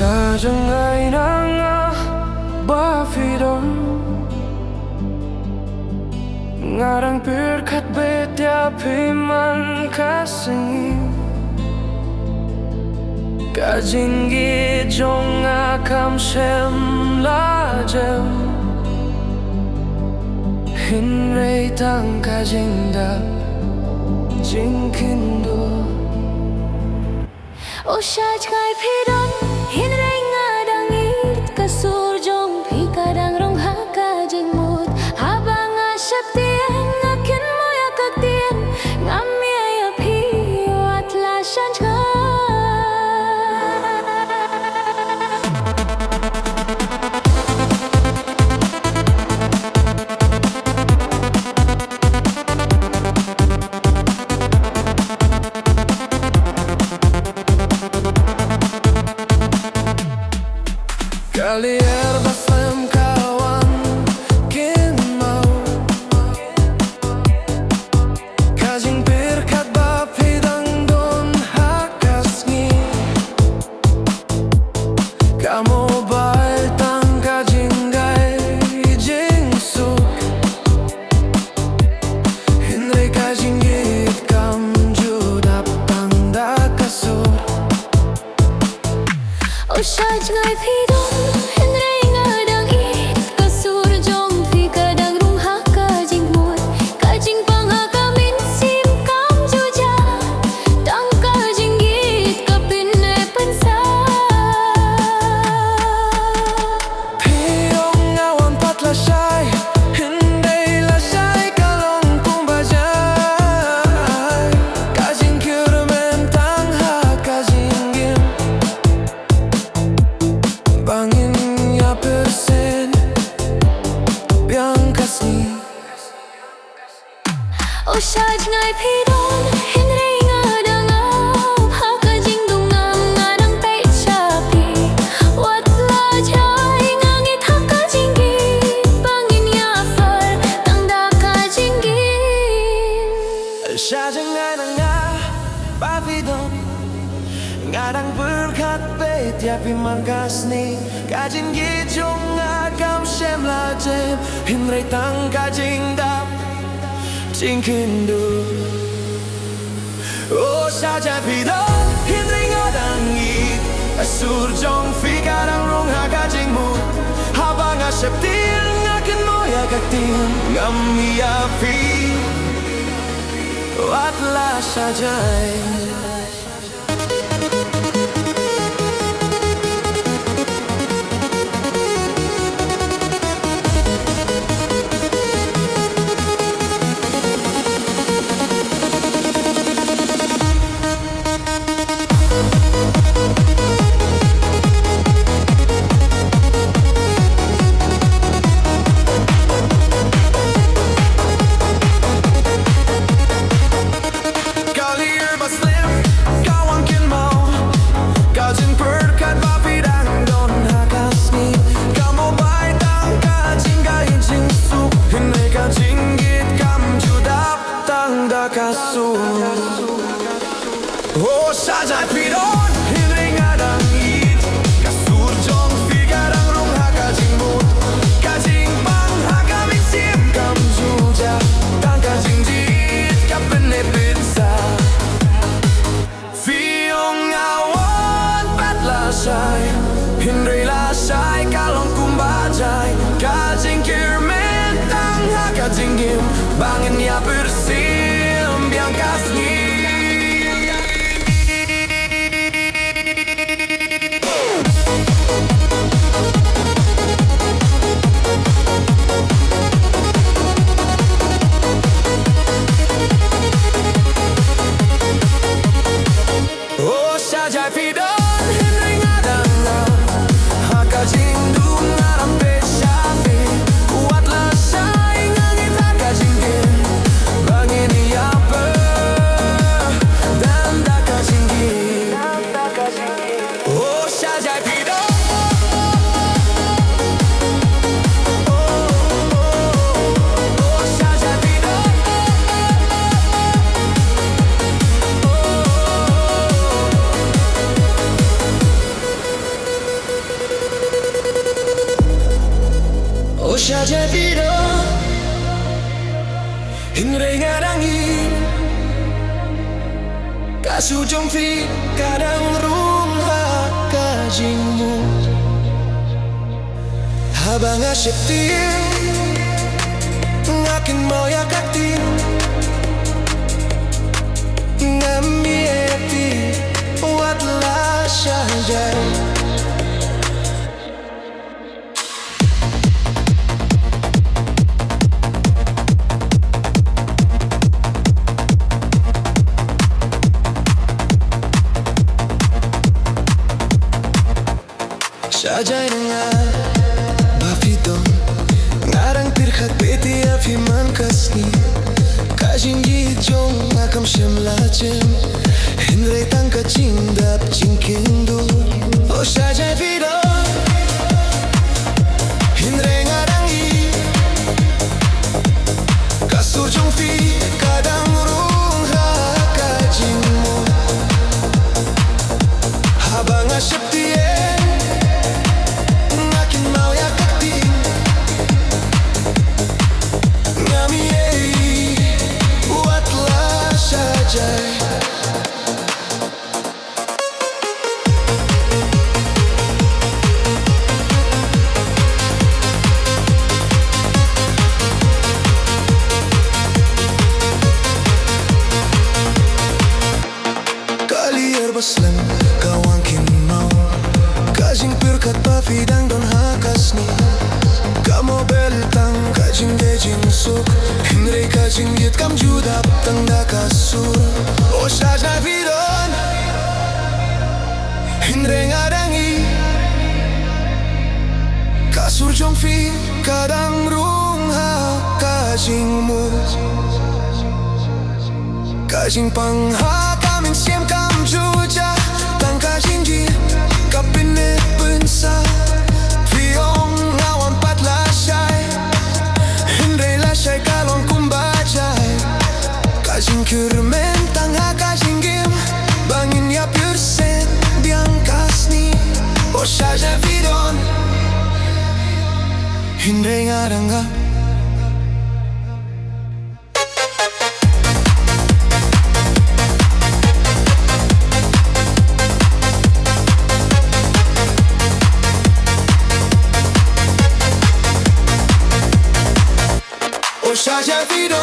Sa ngay nang bafidon ngarang berkat betiap iman kasing kajinggi jong akam sem lajem hinrei tang kajingda jingkindo O shaj kai phidon hinrei ngadang it kasur jong phi kadang rong ha ka jing mut habang asap tien ngakin moya kak tien ngami ya phi atla shaj Kali erbasem kawan kin mau kajing berkat bapidang don hakasngi kamu bail tang kajing gai jing suk hinrei kajing git kam judap tanda kasur O shaj ngai phidon O shaj ngai phidon hinrei ngadang ha ka jing dung ngam ngadang pe chapi wat la jai ngangi tha ka jing gi bangin ya far tang da ka jing gi Sa ngay nang bafidon ngadang berkat betiap iman kasni kajing gijong akam sem lajem hinrei tang kajing dap jingkindu O saja pidon hinrei ngadang it asur jong phi kadang rong ha kajing mut habang asap tien ngakin moya kak tien ngami api watlah saja Oh, saja pidon hinrei ngadang it kasur jong phi kadang rong ha kajing mut kajing bang ha kami sim kam juja tang kajing jit kapene pinsa fiong awan pat la sai hinrei la sai kalong kumbajai kajing kirmen tang ha kajing gim bangin ya bersim biang kasni Saja pidon hinrei ngadang siya debido Hinray ngarangi Kasujong fi kadang rumha kajingmu Habang asyiptin Ngakin mau yakatin Ngamiepi Watlah syajai Syajai dengar Bafidon Ngarang pirkhat beti afiman kasni Kajingi jong akam shemlachem Hinray tangka cindap cingkindu Oh syajai fidon Hinray ngarangi Kasur jong fi kadang rungha kajingmu Habang asyap tien Ngakin mau yakatin Ngamiei Watlah syajai Baslam kawangkin mau Kajing pirkat pafidang don hakasni Kamo beltang kajing dejing suk Hinray kajing yit kam judap tang dakasur O syajai vidon Hinray ngarangi Kasur jong fi kadang rungha kajingmu Kajing pangha kamin siem kam juja Tang kajing ji kapinit pensa Fiong ngawan pat lasyai Hinray lasyai kalong kumbajai Kajing kurmen tangha kajing gim Bangin ya persen biang kasni O syajai vidon Hinray ngarangga O syajai vidon